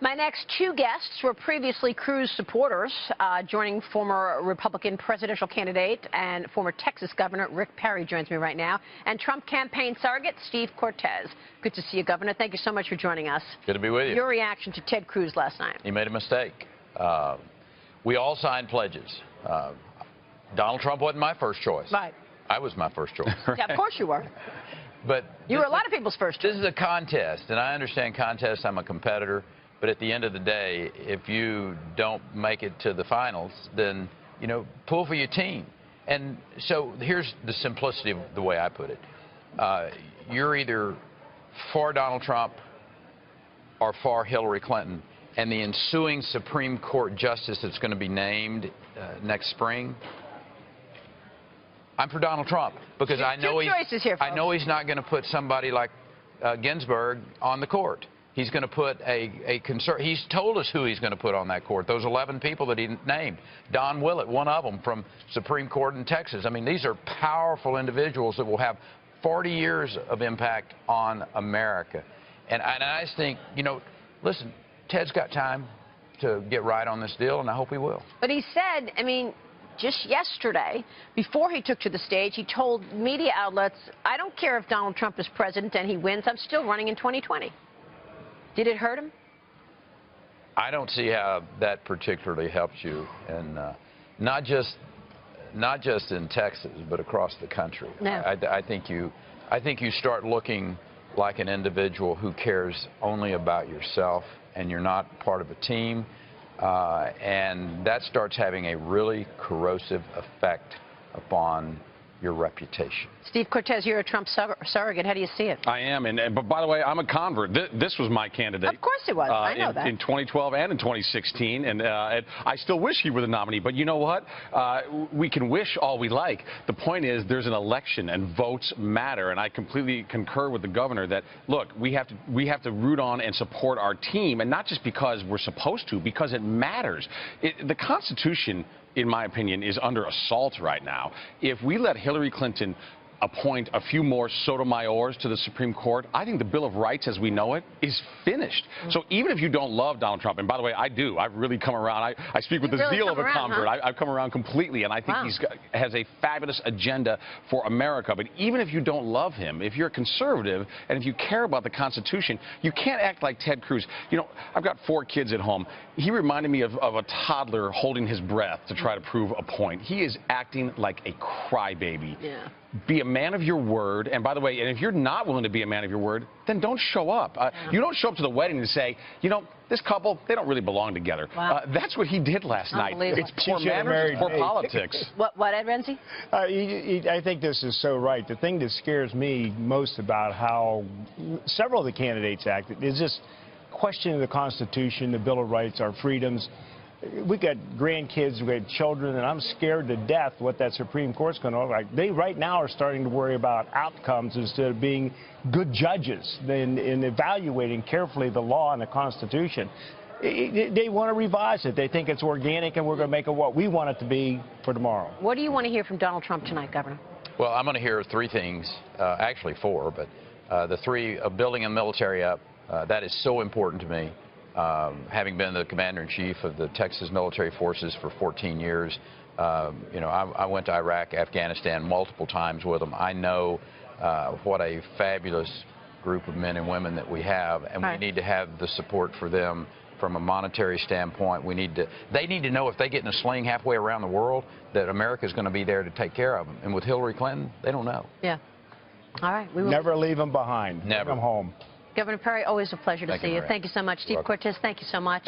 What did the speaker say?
My next two guests were previously Cruz supporters, joining former Republican presidential candidate and former Texas Governor Rick Perry joins me right now, and Trump campaign surrogate Steve Cortes. Good to see you, Governor. Thank you so much for joining us. Good to be with you. Your reaction to Ted Cruz last night? He made a mistake. We all signed pledges. Donald Trump wasn't my first choice. Right. I was my first choice. Yeah, of course you were. But you were a lot of people's first choice. This is a contest, and I understand contests. I'm a competitor. But at the end of the day, if you don't make it to the finals, then, you know, pull for your team. And so here's the simplicity of the way I put it. You're either for Donald Trump or for Hillary Clinton. And the ensuing Supreme Court justice that's going to be named next spring, I'm for Donald Trump because I know he's not going to put somebody like Ginsburg on the court. He's going to put he's told us who he's going to put on that court. Those 11 people that he named. Don Willett, one of them from Supreme Court in Texas. I mean, these are powerful individuals that will have 40 years of impact on America. And I just think, you know, listen, Ted's got time to get right on this deal, and I hope he will. But he said, I mean, just yesterday, before he took to the stage, he told media outlets, I don't care if Donald Trump is president and he wins, I'm still running in 2020. Did it hurt him? I don't see how that particularly helps you, and not just in Texas, but across the country. No. I think you start looking like an individual who cares only about yourself, and you're not part of a team, and that starts having a really corrosive effect upon your reputation. Steve Cortes, you're a Trump surrogate. How do you see it? I am, but by the way, I'm a convert. This was my candidate. Of course it was. I know that. In 2012 and in 2016, and I still wish he were the nominee. But you know what? We can wish all we like. The point is, there's an election, and votes matter. And I completely concur with the governor that, look, we have to root on and support our team, and not just because we're supposed to, because it matters. The Constitution, in my opinion, is under assault right now. If we let Hillary Clinton appoint a few more Sotomayors to the Supreme Court, I think the Bill of Rights as we know it is finished. So even if you don't love Donald Trump, and by the way, I do, I've really come around. I speak with the zeal of a convert. Huh? I've come around completely, and I think he has a fabulous agenda for America. But even if you don't love him, if you're a conservative, and if you care about the Constitution, you can't act like Ted Cruz. You know, I've got 4 kids at home. He reminded me of a toddler holding his breath to try to prove a point. He is acting like a crybaby. Yeah. Be a man of your word. And by the way, and if you're not willing to be a man of your word, then don't show up. You don't show up to the wedding and say, you know, this couple, they don't really belong together. Wow. That's what he did last night. It's poor manners, it's poor politics. What, Ed Renzi? I think this is so right. The thing that scares me most about how several of the candidates acted is just questioning the Constitution, the Bill of Rights, our freedoms. We got grandkids, we got children, and I'm scared to death what that Supreme Court's going to look like. They right now are starting to worry about outcomes instead of being good judges in evaluating carefully the law and the Constitution. They want to revise it. They think it's organic, and we're going to make it what we want it to be for tomorrow. What do you want to hear from Donald Trump tonight, Governor? Well, I'm going to hear 3 things, actually 4, but the 3 of building a military up, that is so important to me. Having been the commander-in-chief of the Texas military forces for 14 years, you know, I went to Iraq, Afghanistan multiple times with them. I know what a fabulous group of men and women that we have, and we need to have the support for them from a monetary standpoint. They need to know if they get in a sling halfway around the world that America is going to be there to take care of them. And with Hillary Clinton, they don't know. Yeah. All right. We will never leave them behind. Never. Bring them home. Governor Perry, always a pleasure to see you. Thank you so much. Steve Cortes, thank you so much.